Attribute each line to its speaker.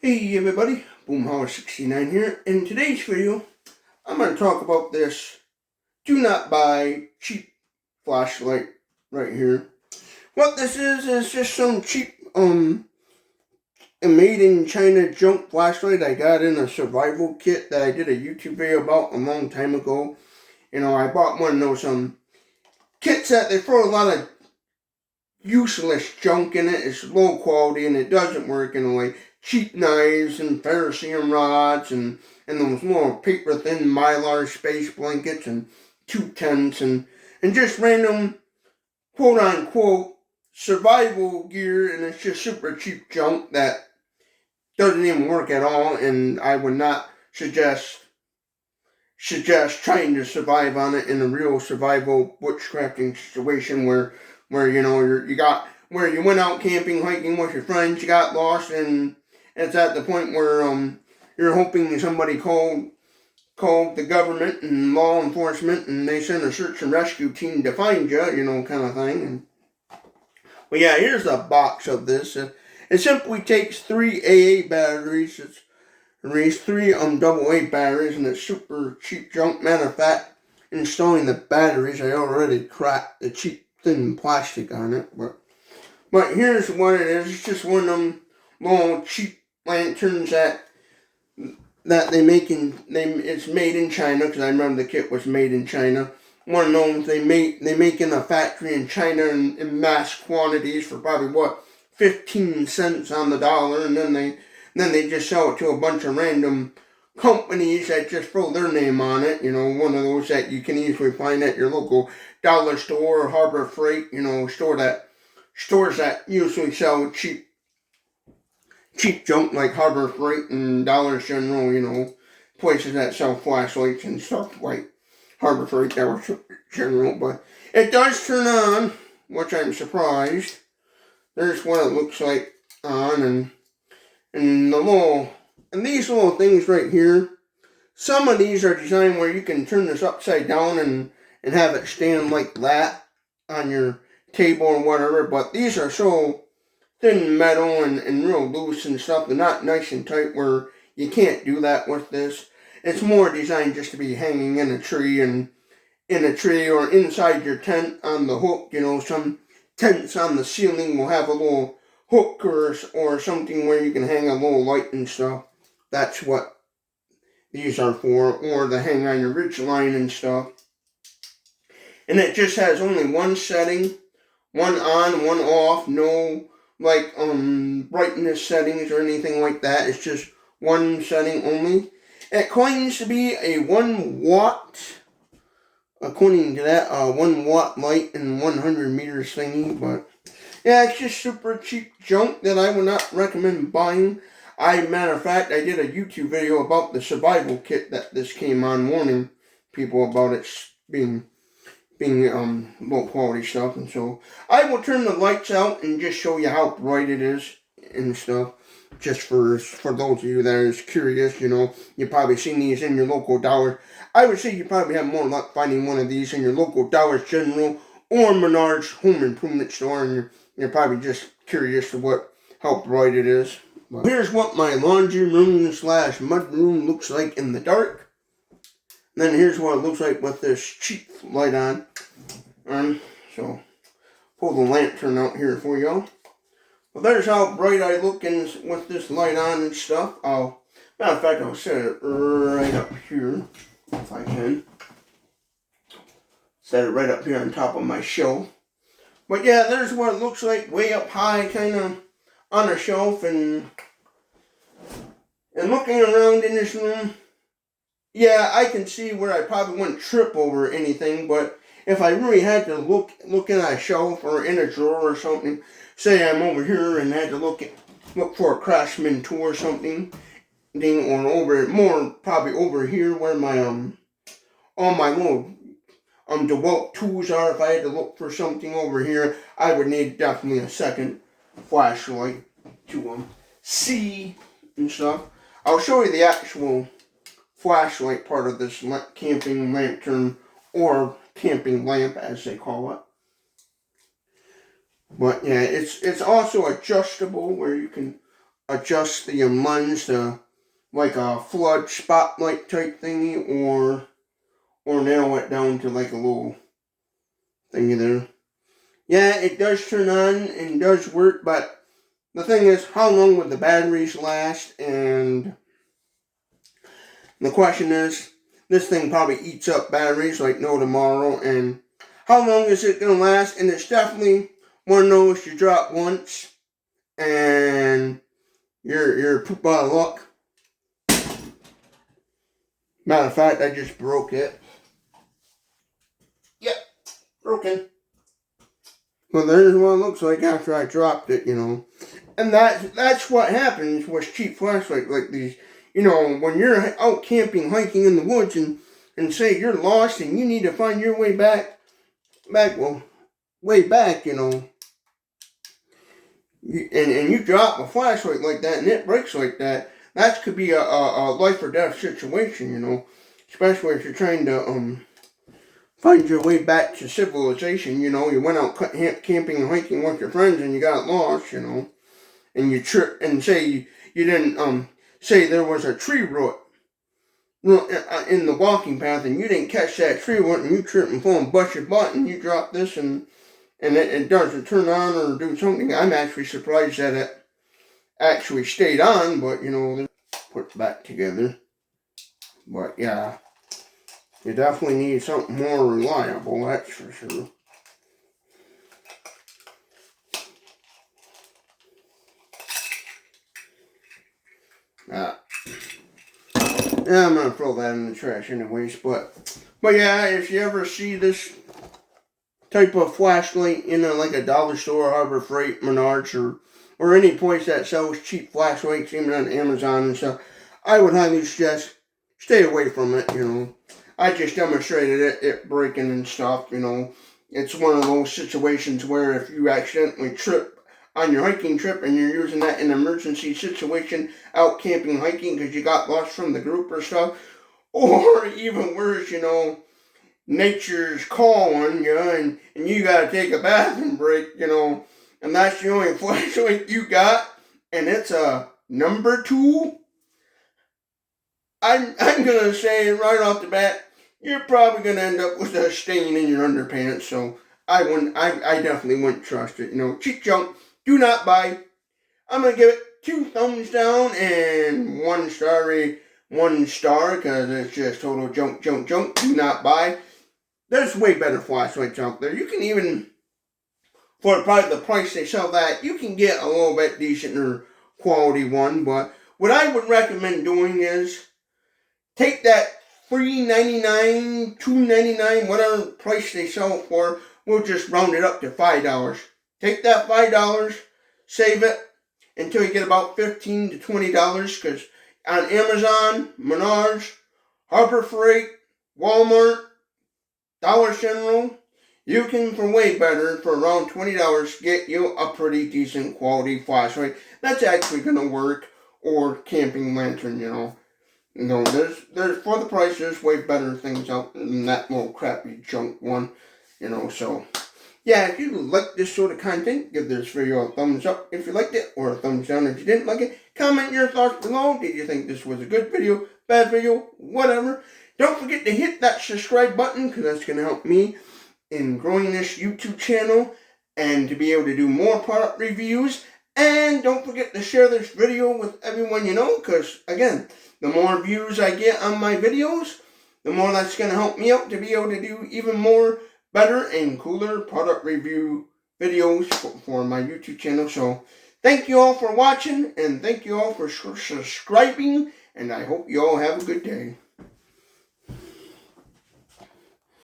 Speaker 1: Hey everybody, Boomhauer69 here. In today's video, I'm going to talk about this do not buy cheap flashlight right here. What this is just some cheap, made in China junk flashlight I got in a survival kit that I did a YouTube video about a long time ago. You know, I bought one of those, kits that they throw a lot of useless junk in it. It's low quality and it doesn't work, like cheap knives and ferrocerium rods and those little paper thin mylar space blankets and 210s and just random quote unquote survival gear, and it's just super cheap junk that doesn't even work at all, and I would not suggest trying to survive on it in a real survival bushcrafting situation where you know where you went out camping, hiking with your friends, you got lost, and it's at the point where you're hoping somebody called the government and law enforcement and they send a search and rescue team to find you, kind of thing. But yeah, here's a box of this. It simply takes 3 AA batteries. It's 3 AA batteries, and it's super cheap junk. Matter of fact, installing the batteries, I already cracked the cheap thin plastic on it, but here's what it is. It's just one of them little cheap lanterns that they make it's made in China, because I remember the kit was made in China. One of those they make in a factory in China in mass quantities for probably 15 cents on the dollar, and then they just sell it to a bunch of random companies that just throw their name on it. One of those that you can easily find at your local dollar store or Harbor Freight, stores that usually sell cheap junk like Harbor Freight and Dollar General, places that sell flashlights and stuff like Harbor Freight, Dollar General. But it does turn on, which I'm surprised. There's what it looks like on, and these little things right here, some of these are designed where you can turn this upside down and have it stand like that on your table or whatever, but these are so thin metal and real loose and stuff. They're not nice and tight where you can't do that with this. It's more designed just to be hanging in a tree or inside your tent on the hook. Some tents on the ceiling will have a little hook or something where you can hang a little light and stuff. That's what these are for, or to hang on your ridge line and stuff. And it just has only one setting, one on, one off, no brightness settings or anything like that. It's just one setting only. It claims to be a 1 watt, according to that, 1 watt light and 100 meters thingy, but yeah, it's just super cheap junk that I would not recommend buying. Matter of fact, I did a YouTube video about the survival kit that this came on, warning people about it being low quality stuff. And so I will turn the lights out and just show you how bright it is and stuff, just for those of you that are curious. You've probably seen these in your local dollar. I would say you probably have more luck finding one of these in your local Dollar General or Menards home improvement store, and you're probably just curious to how bright it is. But here's what my laundry room / mud room looks like in the dark. Then here's what it looks like with this cheap light on. So pull the lantern out here for y'all. Well, there's how bright I look with this light on and stuff. Matter of fact, I'll set it right up here if I can. Set it right up here on top of my shelf. But yeah, there's what it looks like way up high, kind of on a shelf, and looking around in this room. Yeah, I can see where I probably wouldn't trip over anything, but if I really had to look in a shelf or in a drawer or something, say I'm over here and had to look for a Craftsman tool or something, or probably over here where my all my little DeWalt tools are. If I had to look for something over here, I would need definitely a second flashlight to see and stuff. I'll show you the actual flashlight part of this camping lantern, or camping lamp as they call it. But yeah, it's also adjustable where you can adjust the lens to like a flood spotlight type thingy, or narrow it down to like a little thingy there. Yeah, it does turn on and does work, but the thing is, how long would the batteries last? And the question is, this thing probably eats up batteries like no tomorrow, and how long is it going to last? And it's definitely one of those you drop once and you're poop out of luck. Matter of fact, I just broke it. Yep, broken. Well, there's what it looks like after I dropped it, you know. And that's what happens with cheap flashlights like these. You know, when you're out camping, hiking in the woods, and say you're lost and you need to find your way back, you know, and you drop a flashlight like that and it breaks like that, that could be a life or death situation, you know, especially if you're trying to find your way back to civilization. You know, you went out camping and hiking with your friends and you got lost, you know, and you trip and say you didn't say there was a tree root in the walking path and you didn't catch that tree root and you trip and fall and bust your butt and you drop this and it doesn't turn on or do something. I'm actually surprised that it actually stayed on, but you know, put it back together. But yeah, you definitely need something more reliable, that's for sure. Yeah, I'm gonna throw that in the trash anyways, but yeah, if you ever see this type of flashlight in like a dollar store, Harbor Freight, Menards, or any place that sells cheap flashlights, even on Amazon and stuff, I would highly suggest stay away from it, you know. I just demonstrated it breaking and stuff, you know. It's one of those situations where if you accidentally trip on your hiking trip and you're using that in an emergency situation, out camping, hiking, because you got lost from the group or stuff, or even worse, you know, nature's calling you and you gotta take a bathroom break, you know, and that's the only flashlight you got, and it's a number 2, I'm gonna say right off the bat, you're probably gonna end up with a stain in your underpants. So I definitely wouldn't trust it. You know, cheap junk, do not buy. I'm gonna give it 2 thumbs down and 1 star, because it's just total junk. Do not buy. There's way better flashlights out there. You can even, for probably the price they sell that, you can get a little bit decenter quality one. But what I would recommend doing is take that $3.99, $2.99, whatever price they sell it for. We'll just round it up to $5. Take that $5, save it until you get about $15 to $20. Because on Amazon, Menards, Harbor Freight, Walmart, Dollar General, you can, for way better, for around $20, get you a pretty decent quality flashlight that's actually going to work, or camping lantern, you know. You know, there's for the price, there's way better things out than that little crappy junk one, you know. So yeah, if you like this sort of content, give this video a thumbs up if you liked it, or a thumbs down if you didn't like it. Comment your thoughts below. Did you think this was a good video, bad video, whatever? Don't forget to hit that subscribe button, because that's going to help me in growing this YouTube channel and to be able to do more product reviews. And don't forget to share this video with everyone you know, because again, the more views I get on my videos, the more that's going to help me out to be able to do even more better and cooler product review videos for my YouTube channel. So thank you all for watching, and thank you all for subscribing, and I hope you all have a good day.